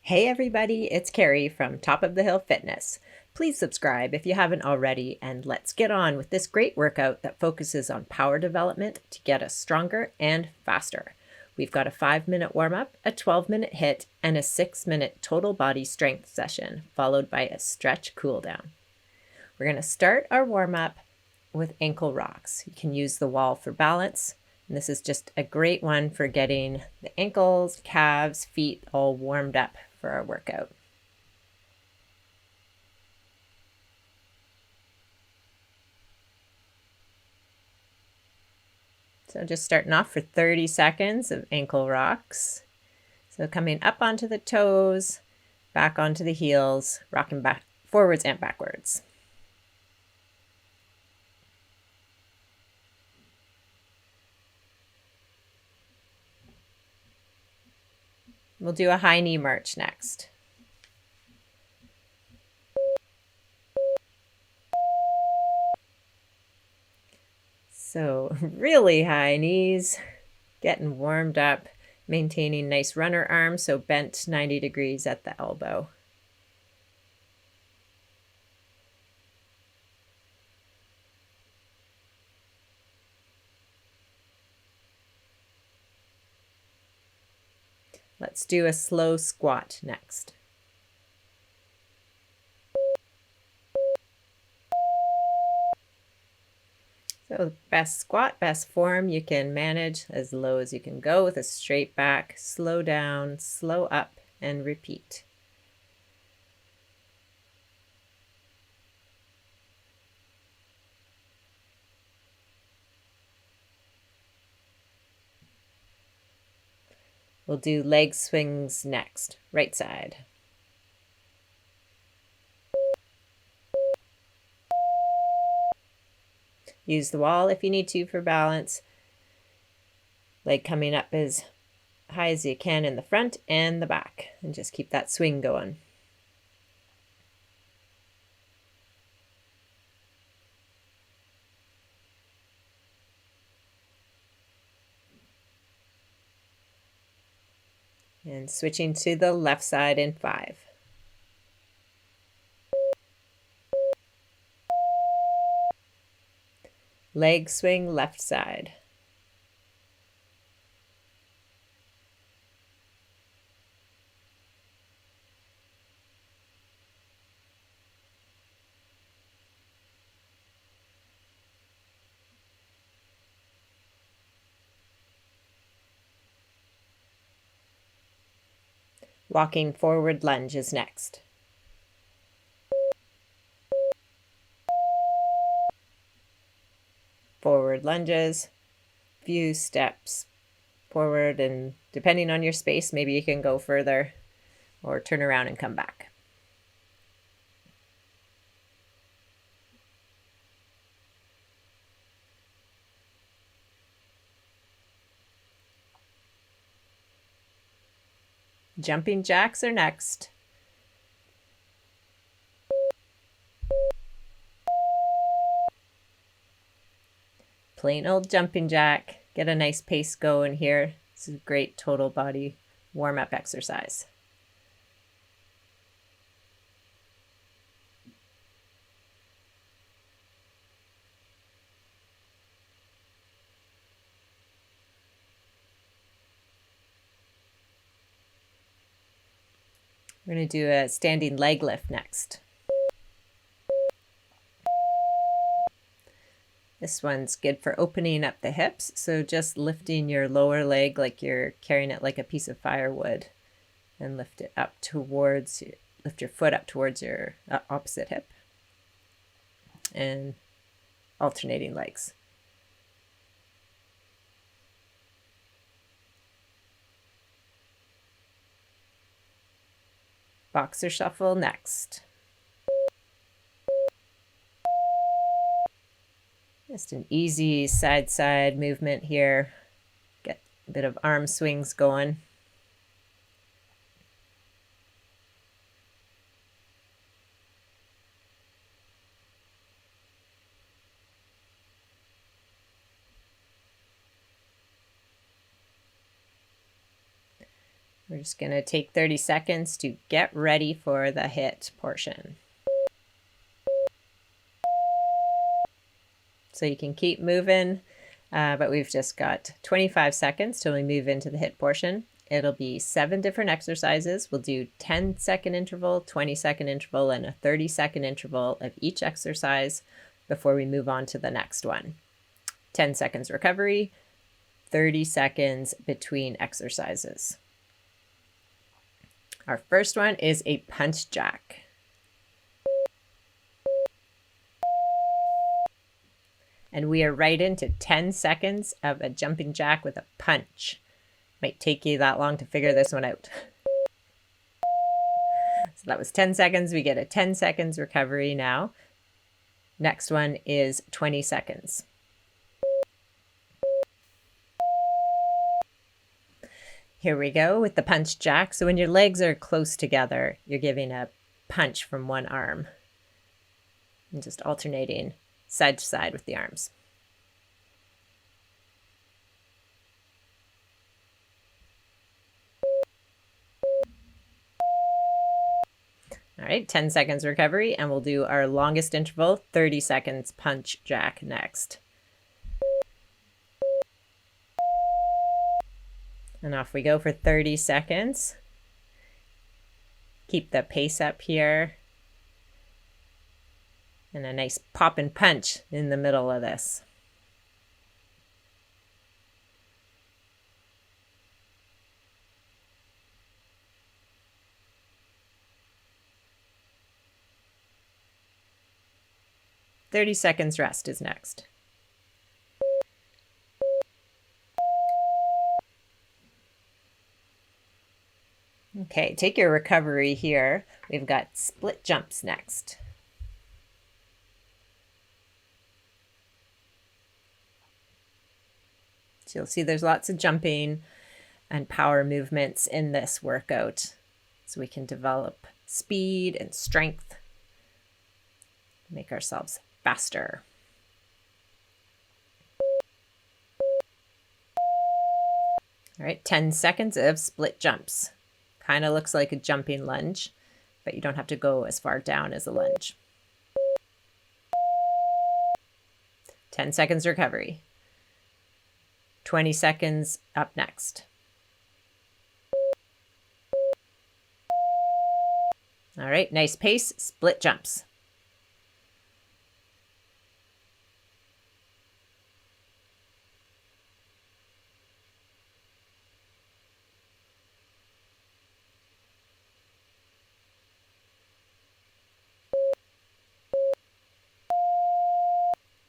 Hey everybody, it's Carrie from Top of the Hill Fitness. Please subscribe if you haven't already, and let's get on with this great workout that focuses on power development to get us stronger and faster. We've got a 5-minute warm-up, a 12-minute HIIT, and a 6-minute total body strength session, followed by a stretch cool down. We're going to start our warm-up with ankle rocks. You can use the wall for balance. And this is just a great one for getting the ankles, calves, feet all warmed up for our workout. So just starting off for 30 seconds of ankle rocks. So coming up onto the toes, back onto the heels, rocking back forwards and backwards. We'll do a high knee march next. So really high knees, getting warmed up, maintaining nice runner arms, so bent 90 degrees at the elbow. Let's do a slow squat next. So best squat, best form you can manage, as low as you can go with a straight back, slow down, slow up, and repeat. We'll do leg swings next, right side. Use the wall if you need to for balance. Leg coming up as high as you can in the front and the back, and just keep that swing going. And switching to the left side in 5. Leg swing left side. Walking forward lunge is next. Forward lunges, few steps forward, and depending on your space, maybe you can go further or turn around and come back. Jumping jacks are next. Plain old jumping jack. Get a nice pace going here. This is a great total body warm-up exercise. We're going to do a standing leg lift next. This one's good for opening up the hips, so just lifting your lower leg like you're carrying it like a piece of firewood, and lift it up towards, lift your foot up towards your opposite hip, and alternating legs. Boxer shuffle next. Just an easy side-side movement here. Get a bit of arm swings going. We're just going to take 30 seconds to get ready for the HIIT portion. So you can keep moving, but we've just got 25 seconds till we move into the HIIT portion. It'll be 7 different exercises. We'll do 10-second interval, 20-second interval, and a 30-second interval of each exercise before we move on to the next one. 10 seconds recovery, 30 seconds between exercises. Our first one is a punch jack. And we are right into 10 seconds of a jumping jack with a punch. Might take you that long to figure this one out. So that was 10 seconds. We get a 10 seconds recovery now. Next one is 20 seconds. Here we go with the punch jack. So when your legs are close together, you're giving a punch from one arm and just alternating side to side with the arms. All right, 10 seconds recovery, and we'll do our longest interval, 30 seconds punch jack next. And off we go for 30 seconds. Keep the pace up here. And a nice pop and punch in the middle of this. "30 seconds rest" is next. Okay, take your recovery here. We've got split jumps next. So you'll see there's lots of jumping and power movements in this workout. So we can develop speed and strength, make ourselves faster. All right, 10 seconds of split jumps. Kind of looks like a jumping lunge, but you don't have to go as far down as a lunge. 10 seconds recovery. 20 seconds up next. All right, nice pace, split jumps.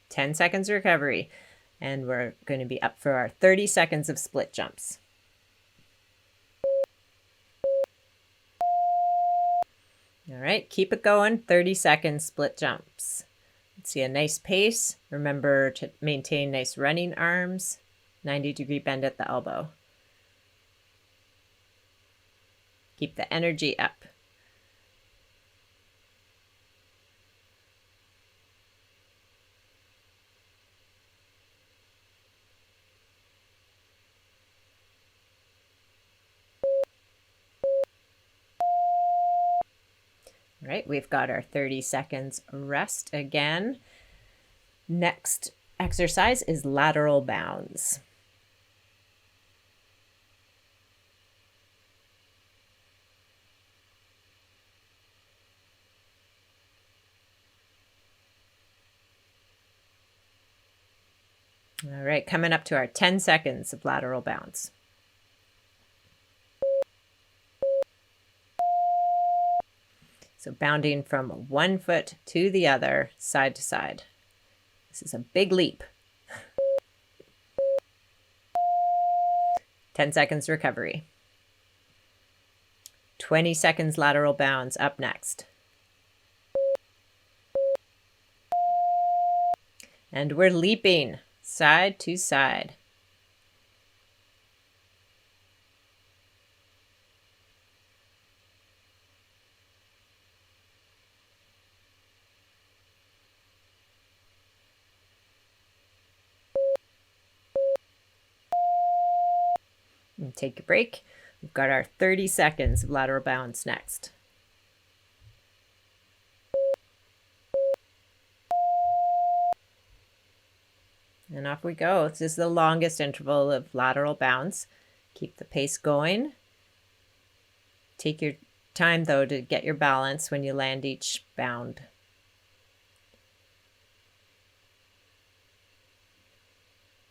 Ten seconds recovery, and we're going to be up for our 30 seconds of split jumps. All right, keep it going, 30 seconds split jumps. Let's see a nice pace. Remember to maintain nice running arms, 90-degree bend at the elbow. Keep the energy up. All right, we've got our 30 seconds rest again. Next exercise is lateral bounds. All right, coming up to our 10 seconds of lateral bounds. So bounding from one foot to the other, side to side. This is a big leap. 10 seconds recovery. 20 seconds lateral bounds up next. And we're leaping side to side. And take a break. We've got our 30 seconds of lateral bounce next. And off we go. This is the longest interval of lateral bounce. Keep the pace going. Take your time though to get your balance when you land each bound.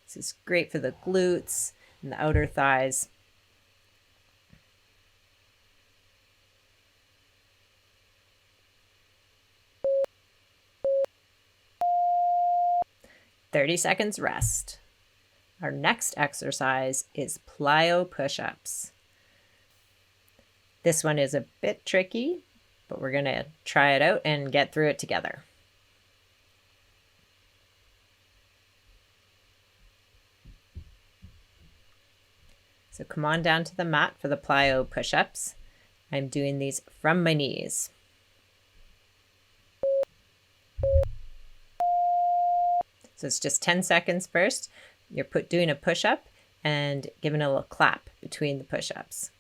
This is great for the glutes and the outer thighs. "30 seconds rest." Our next exercise is plyo push-ups. This one is a bit tricky, but we're going to try it out and get through it together. So come on down to the mat for the plyo push-ups. I'm doing these from my knees. So it's just 10 seconds first. You're doing a push-up and giving a little clap between the push-ups.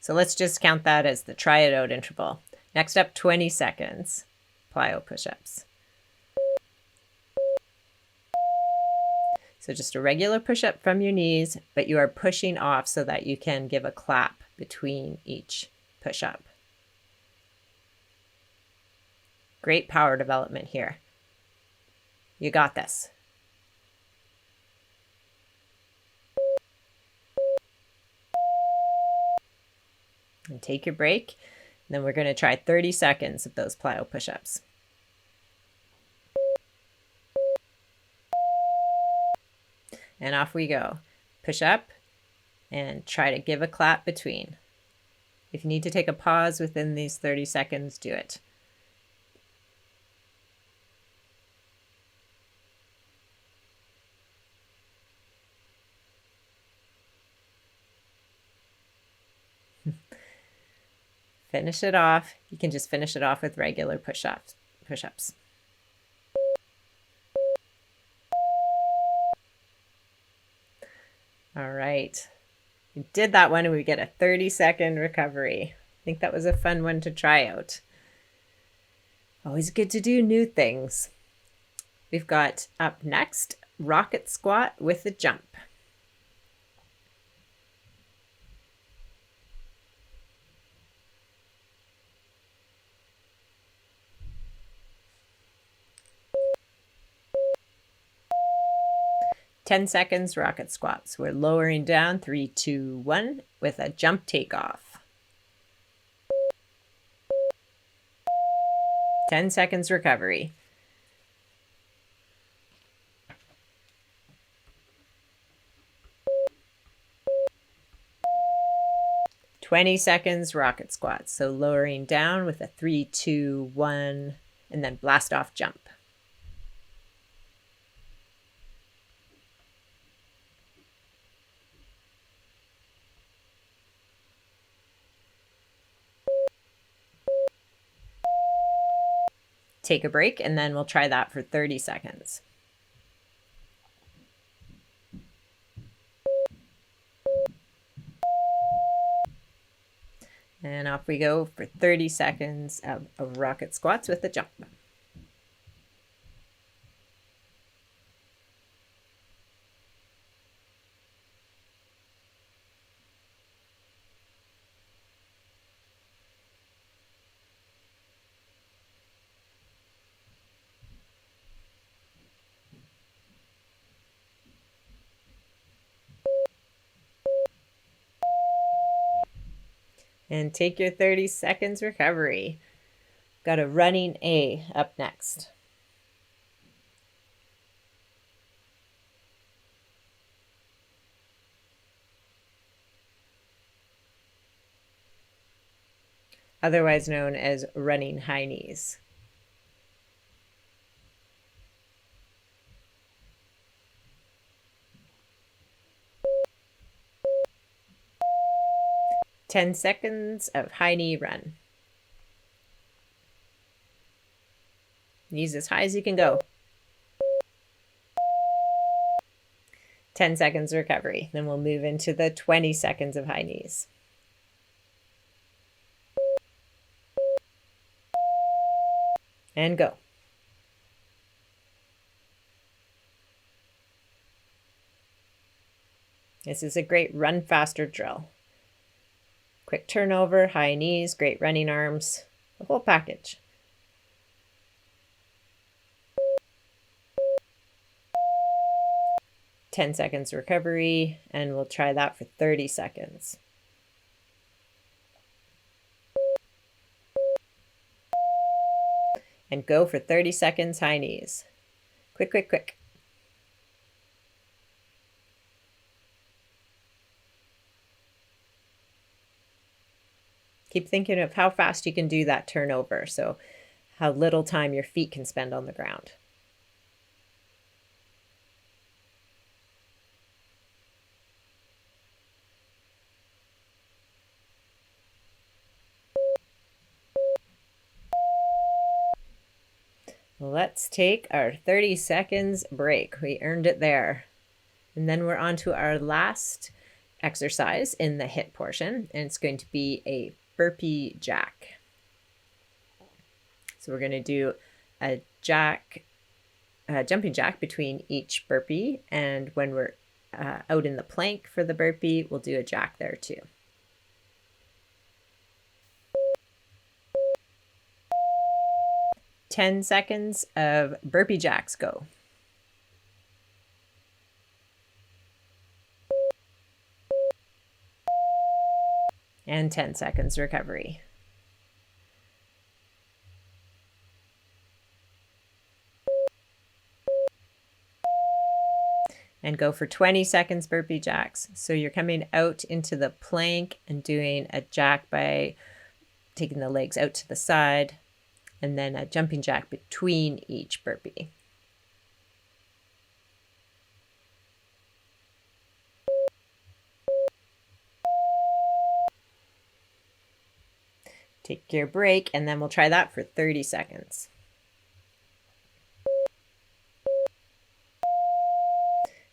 So let's just count that as the try it out interval. Next up, 20 seconds, plyo push-ups. So just a regular push-up from your knees, but you are pushing off so that you can give a clap between each push-up. Great power development here. You got this. And take your break. And then we're going to try 30 seconds of those plyo push-ups. And off we go. Push up and try to give a clap between. If you need to take a pause within these 30 seconds, do it. Finish it off. You can just finish it off with regular push-ups. All right. We did that one and we get a 30-second recovery. I think that was a fun one to try out. Always good to do new things. We've got up next, rocket squat with a jump. "10 seconds rocket squats." We're lowering down, 3, 2, 1, with a jump takeoff. 10 seconds recovery. "20 seconds rocket squats." So lowering down with a 3, 2, 1, and then blast off jump. Take a break, and then we'll try that for 30 seconds. And off we go for 30 seconds of rocket squats with a jump. And take your 30 seconds recovery. Got a running A up next. Otherwise known as running high knees. "10 seconds of high knee run. Knees as high as you can go. 10 seconds recovery. Then we'll move into the 20 seconds of high knees. And go. This is a great run faster drill. Quick turnover, high knees, great running arms, the whole package. "10 seconds recovery, and we'll try that for 30 seconds. And go for 30 seconds, high knees. Quick, quick, quick. Keep thinking of how fast you can do that turnover, so how little time your feet can spend on the ground. Let's take our 30 seconds break. We earned it there. And then we're on to our last exercise in the HIIT portion, and it's going to be a burpee jack. So we're going to do a jumping jack between each burpee, and when we're out in the plank for the burpee, we'll do a jack there too. "10 seconds of burpee jacks, go. And 10 seconds recovery. And go for 20 seconds burpee jacks. So you're coming out into the plank and doing a jack by taking the legs out to the side, and then a jumping jack between each burpee. Take your break, and then we'll try that for 30 seconds.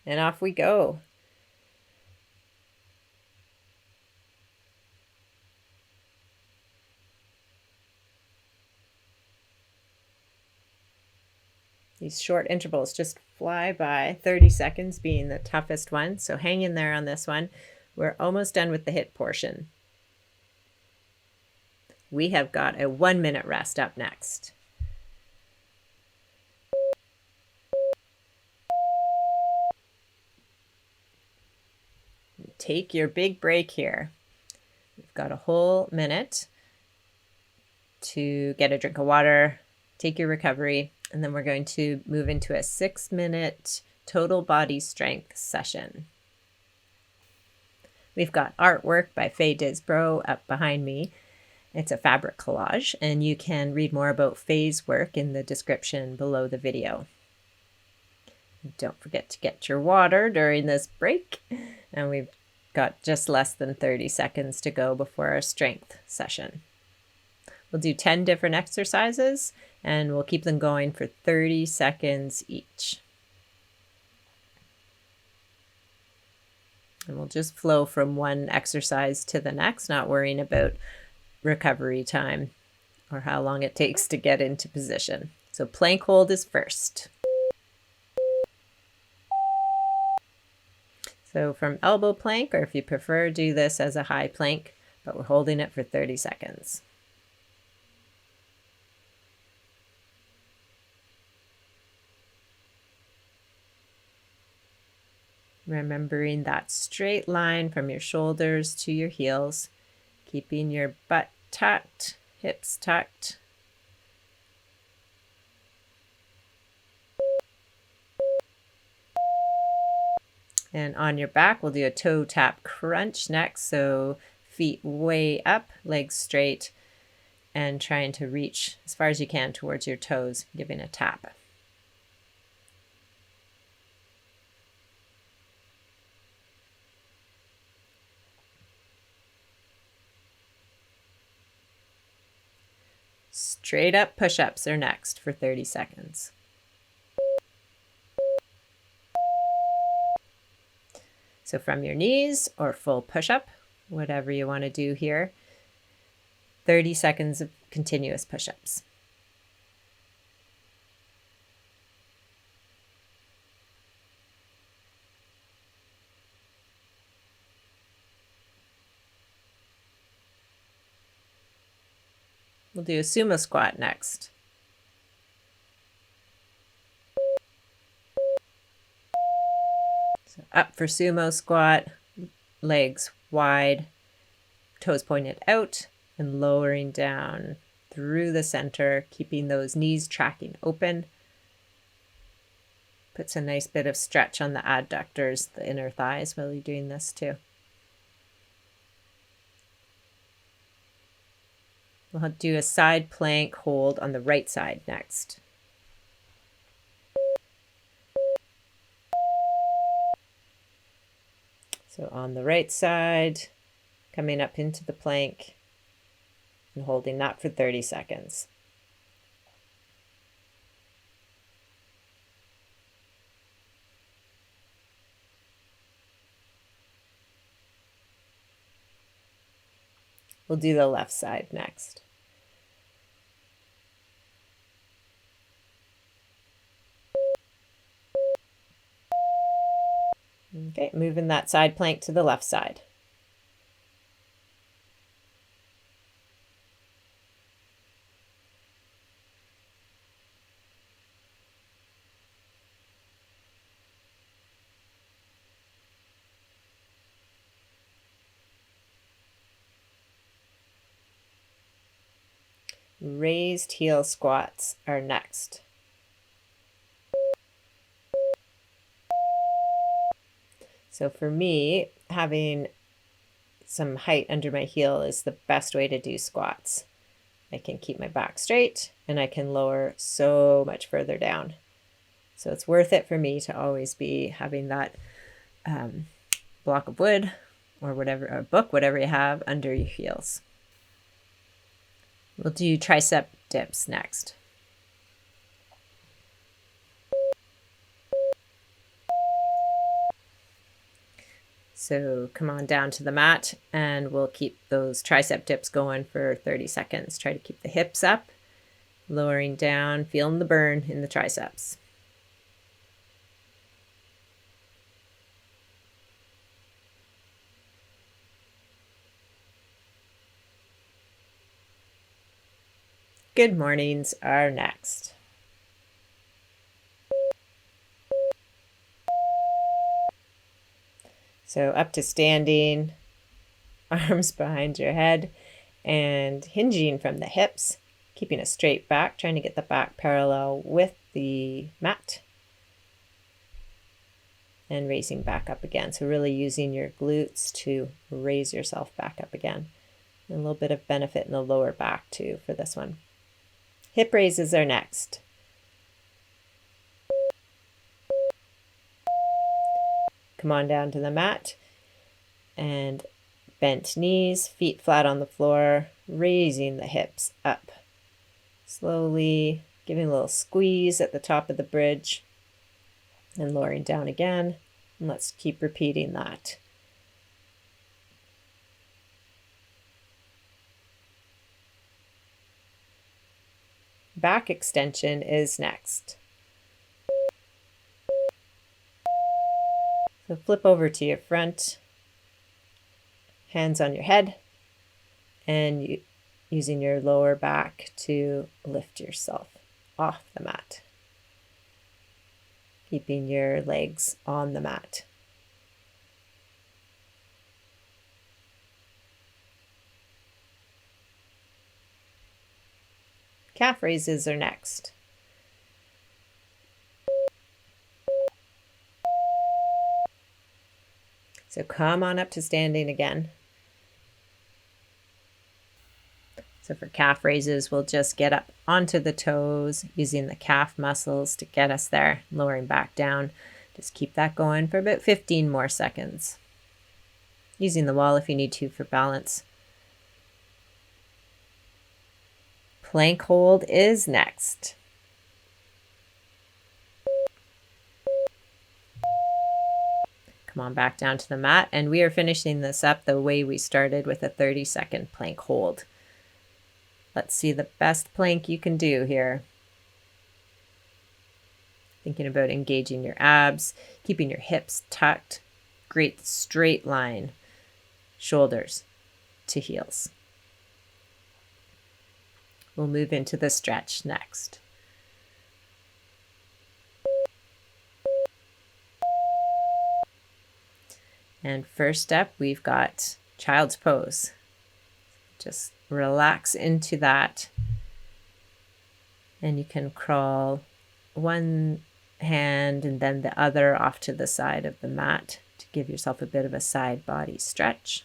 And off we go. These short intervals just fly by, 30 seconds being the toughest one. So hang in there on this one. We're almost done with the HIIT portion. We have got a 1-minute rest up next. Take your big break here. We've got a whole minute to get a drink of water, take your recovery, and then we're going to move into a 6-minute total body strength session. We've got artwork by Faye Disbro up behind me. It's a fabric collage, and you can read more about Faye's work in the description below the video. Don't forget to get your water during this break, and we've got just less than 30 seconds to go before our strength session. We'll do 10 different exercises, and we'll keep them going for 30 seconds each. And we'll just flow from one exercise to the next, not worrying about recovery time or how long it takes to get into position. So plank hold is first. So from elbow plank, or if you prefer, do this as a high plank, but we're holding it for 30 seconds. Remembering that straight line from your shoulders to your heels, keeping your butt tucked, hips tucked. And on your back, we'll do a toe tap crunch next. So feet way up, legs straight, and trying to reach as far as you can towards your toes, giving a tap. Straight up push-ups are next for 30 seconds. So from your knees or full push-up, whatever you want to do here, 30 seconds of continuous push-ups. We'll do a sumo squat next. So up for sumo squat, legs wide, toes pointed out, and lowering down through the center, keeping those knees tracking open. Puts a nice bit of stretch on the adductors, the inner thighs, while you're doing this too. We'll do a side plank hold on the right side next. So on the right side, coming up into the plank and holding that for 30 seconds. We'll do the left side next. Okay, moving that side plank to the left side. Raised heel squats are next. So for me, having some height under my heel is the best way to do squats. I can keep my back straight and I can lower so much further down. So it's worth it for me to always be having that block of wood or whatever, or book, whatever you have under your heels. We'll do tricep dips next. So come on down to the mat and we'll keep those tricep dips going for 30 seconds. Try to keep the hips up, lowering down, feeling the burn in the triceps. Good mornings are next. So up to standing, arms behind your head, and hinging from the hips, keeping a straight back, trying to get the back parallel with the mat, and raising back up again. So really using your glutes to raise yourself back up again. And a little bit of benefit in the lower back too for this one. Hip raises are next. Come on down to the mat and bent knees, feet flat on the floor, raising the hips up. Slowly giving a little squeeze at the top of the bridge and lowering down again. And let's keep repeating that. Back extension is next. So flip over to your front, hands on your head, and using your lower back to lift yourself off the mat. Keeping your legs on the mat. Calf raises are next. So come on up to standing again. So for calf raises, we'll just get up onto the toes, using the calf muscles to get us there, lowering back down. Just keep that going for about 15 more seconds. Using the wall if you need to for balance. Plank hold is next. Come on back down to the mat, and we are finishing this up the way we started, with a 30-second plank hold. Let's see the best plank you can do here. Thinking about engaging your abs, keeping your hips tucked. Great straight line, shoulders to heels. We'll move into the stretch next. And first up, we've got child's pose. Just relax into that. And you can crawl one hand and then the other off to the side of the mat to give yourself a bit of a side body stretch.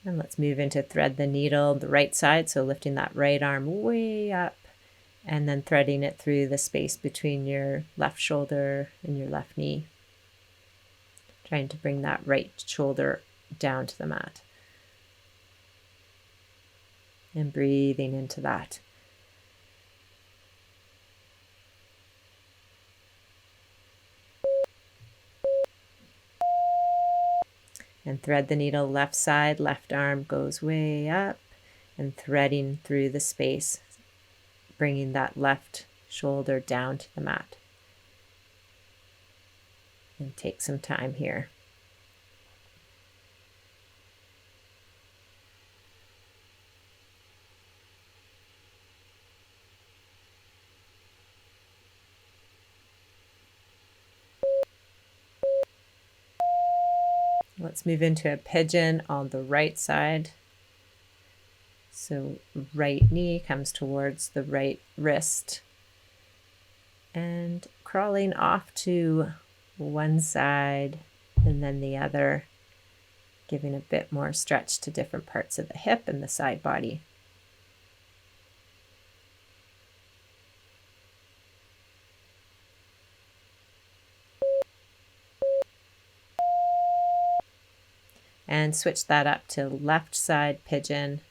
And let's move into thread the needle, the right side, so lifting that right arm way up and then threading it through the space between your left shoulder and your left knee. Trying to bring that right shoulder down to the mat. And breathing into that. And thread the needle, left side, left arm goes way up and threading through the space, bringing that left shoulder down to the mat. And take some time here. Let's move into a pigeon on the right side. So right knee comes towards the right wrist. And crawling off to one side and then the other, giving a bit more stretch to different parts of the hip and the side body. And switch that up to left side pigeon.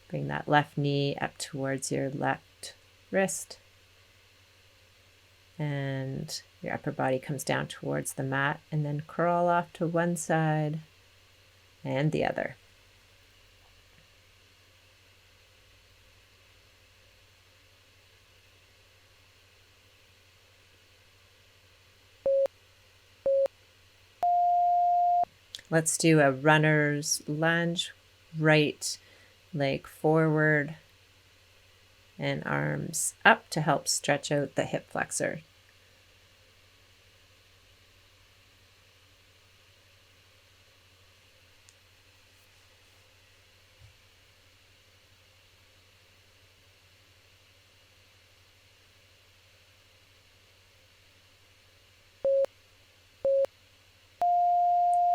Bring that left knee up towards your left wrist. And your upper body comes down towards the mat, and then crawl off to one side and the other. Let's do a runner's lunge, right leg forward and arms up to help stretch out the hip flexor.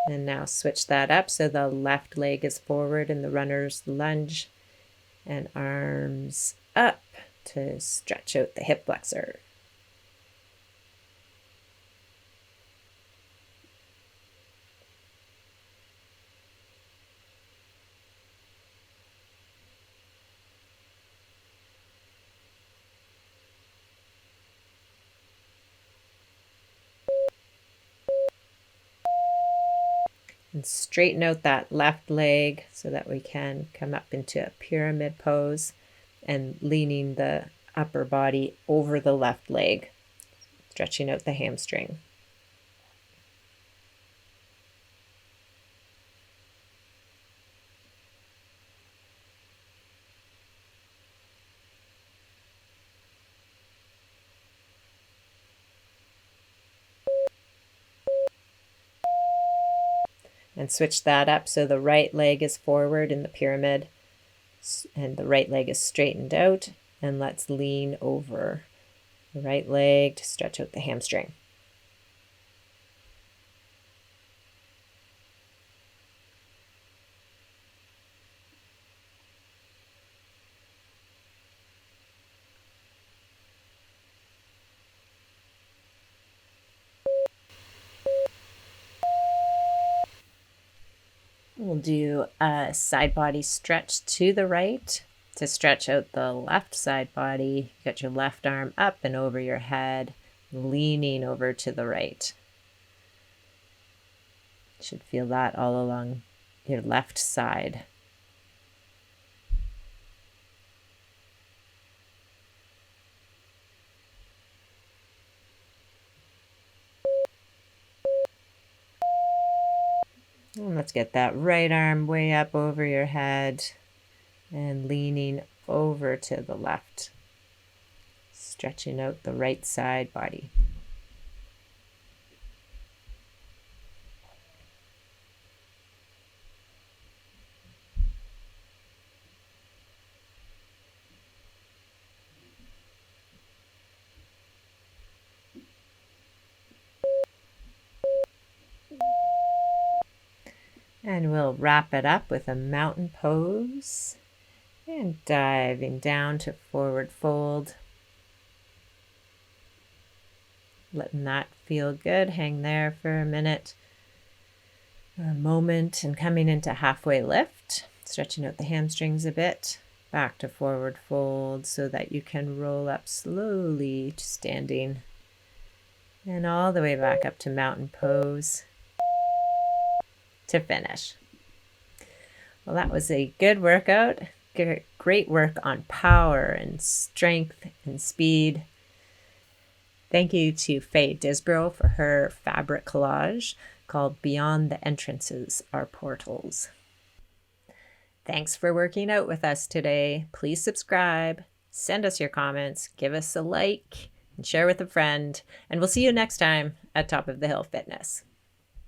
And now switch that up so the left leg is forward in the runner's lunge and arms up to stretch out the hip flexor. And straighten out that left leg so that we can come up into a pyramid pose and leaning the upper body over the left leg, stretching out the hamstring. And switch that up so the right leg is forward in the pyramid and the right leg is straightened out. And let's lean over the right leg to stretch out the hamstring. We'll do a side body stretch to the right to stretch out the left side body. You got your left arm up and over your head, leaning over to the right. You should feel that all along your left side. And let's get that right arm way up over your head and leaning over to the left, stretching out the right side body. And we'll wrap it up with a mountain pose and diving down to forward fold. Letting that feel good. Hang there for a minute or a moment and coming into halfway lift, stretching out the hamstrings a bit. Back to forward fold so that you can roll up slowly to standing and all the way back up to mountain pose to finish. Well, that was a good workout. Great work on power and strength and speed. Thank you to Faye Disbrow for her fabric collage called Beyond the Entrances Are Portals. Thanks for working out with us today. Please subscribe, send us your comments, give us a like, and share with a friend. And we'll see you next time at Top of the Hill Fitness.